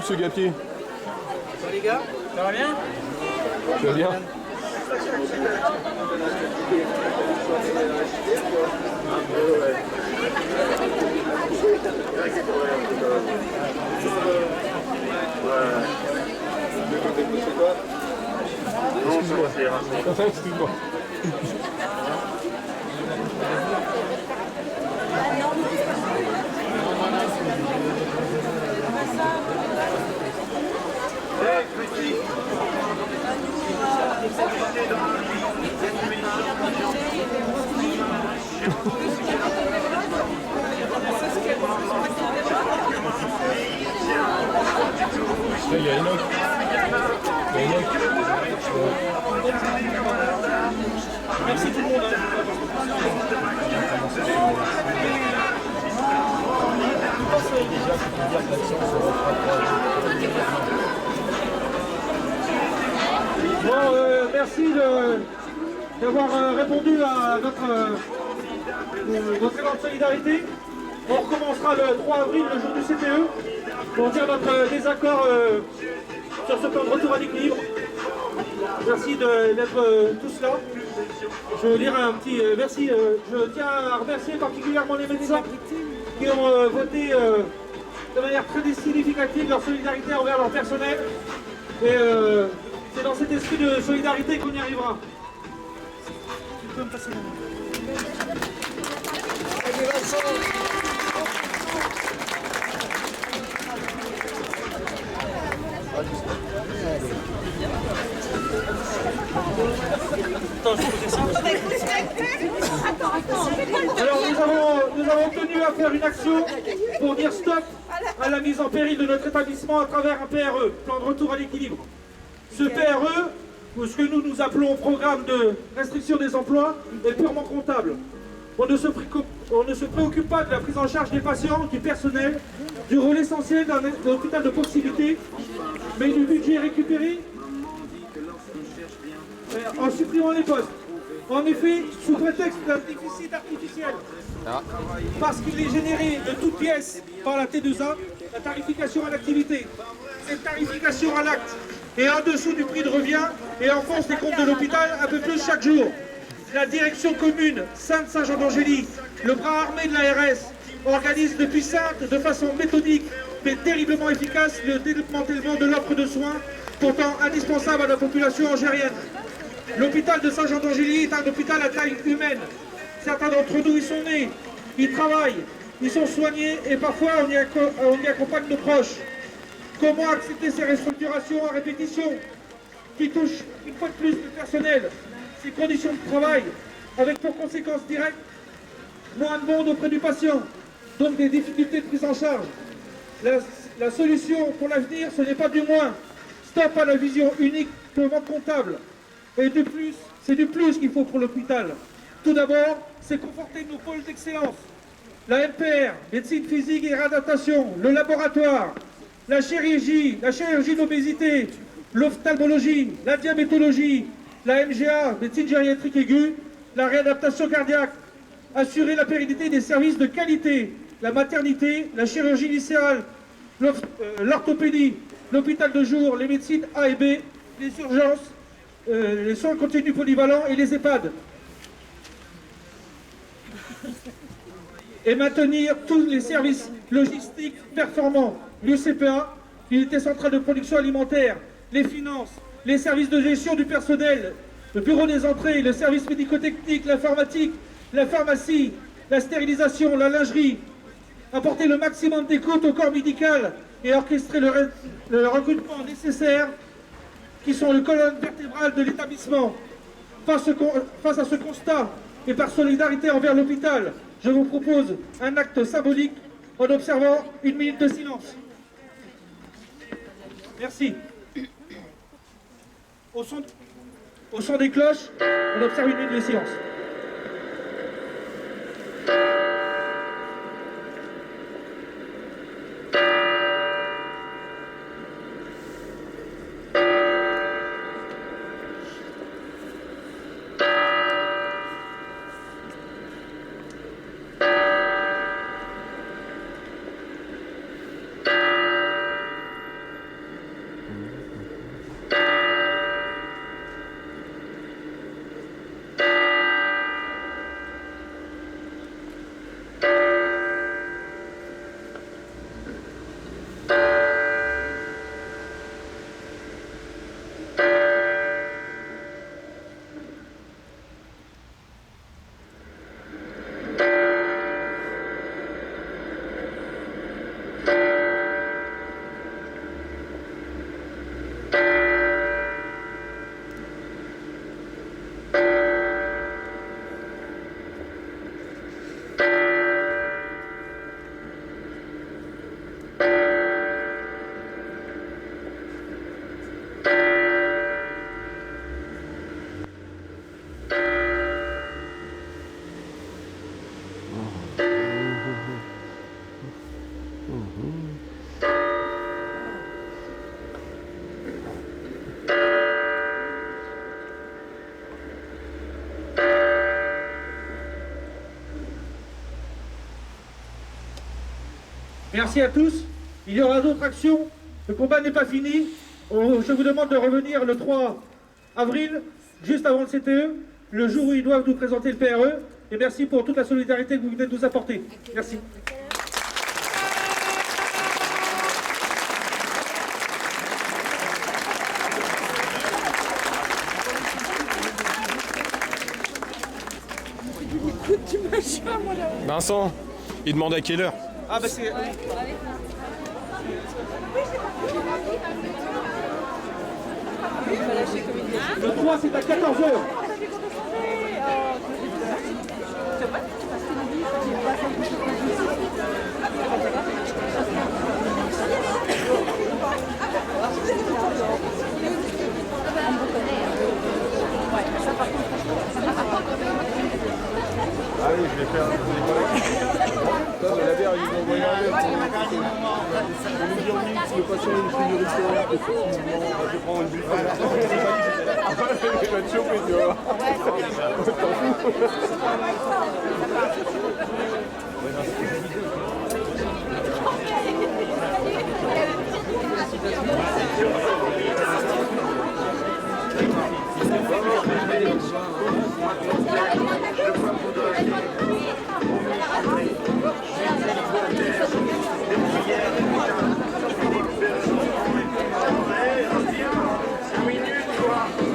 monsieur Gapier? Ça les gars? Ça va bien? Tu vas bien? Excuse-moi. Excuse-moi. Il y a Enoch. Merci tout le monde. Bon, merci d'avoir répondu à notre élan de solidarité. On recommencera le 3 avril, le jour du CPE, pour dire notre désaccord sur ce plan de retour à l'équilibre. Merci d'être tous là. Je vais lire un petit merci. Je tiens à remercier particulièrement les médecins qui ont voté de manière très significative leur solidarité envers leur personnel. Et c'est dans cet esprit de solidarité qu'on y arrivera. Tu peux me passer la main. Alors nous avons tenu à faire une action pour dire stop à la mise en péril de notre établissement à travers un PRE, plan de retour à l'équilibre. Ce PRE, ou ce que nous appelons programme de restriction des emplois, est purement comptable. On ne se préoccupe pas de la prise en charge des patients, du personnel, du rôle essentiel d'un hôpital de proximité, mais du budget récupéré en supprimant les postes. En effet, sous prétexte d'un déficit artificiel, parce qu'il est généré de toutes pièces par la T2A, la tarification à l'activité. Cette tarification à l'acte est en dessous du prix de revient et enfonce les comptes de l'hôpital un peu plus chaque jour. La direction commune Sainte-Saint-Jean d'Angély, le bras armé de l'ARS, organise depuis Sainte de façon méthodique mais terriblement efficace le démantèlement de l'offre de soins pourtant indispensable à la population angérienne. L'hôpital de Saint-Jean d'Angély est un hôpital à taille humaine. Certains d'entre nous y sont nés, y travaillent, y sont soignés et parfois on y accompagne nos proches. Comment accepter ces restructurations à répétition qui touchent une fois de plus le personnel, ses conditions de travail, avec pour conséquence directe moins de monde auprès du patient, donc des difficultés de prise en charge. La solution pour l'avenir, ce n'est pas du moins. Stop à la vision unique purement comptable. Et de plus, c'est du plus qu'il faut pour l'hôpital. Tout d'abord, c'est conforter nos pôles d'excellence. La MPR, médecine physique et réadaptation, le laboratoire, la chirurgie d'obésité, l'ophtalmologie, la diabétologie, la MGA, médecine gériatrique aiguë, la réadaptation cardiaque, assurer la pérennité des services de qualité, la maternité, la chirurgie viscérale, l'orthopédie, l'hôpital de jour, les médecines A et B, les urgences, les soins continus polyvalents et les EHPAD. Et maintenir tous les services logistiques performants, l'UCPA, l'unité centrale de production alimentaire, les finances, les services de gestion du personnel, le bureau des entrées, le service médico-technique, l'informatique, la pharmacie, la stérilisation, la lingerie, apporter le maximum d'écoute au corps médical et orchestrer le recrutement nécessaire qui sont les colonnes vertébrales de l'établissement. Face à ce constat et par solidarité envers l'hôpital, je vous propose un acte symbolique en observant 1 minute de silence. Merci. Au son des cloches, on observe 1 minute de silence. Merci à tous. Il y aura d'autres actions. Le combat n'est pas fini. Je vous demande de revenir le 3 avril, juste avant le CTE, le jour où ils doivent nous présenter le PRE. Et merci pour toute la solidarité que vous venez de nous apporter. Merci. Vincent, il demande à quelle heure? Ah bah c'est... Le 3 c'est à 14h. Allez, je vais faire ça, je l'avais ils vont regarder. Le patient, il fait du restaurant. Je prends une buffet. Il va te choper, tu vois. T'en fous.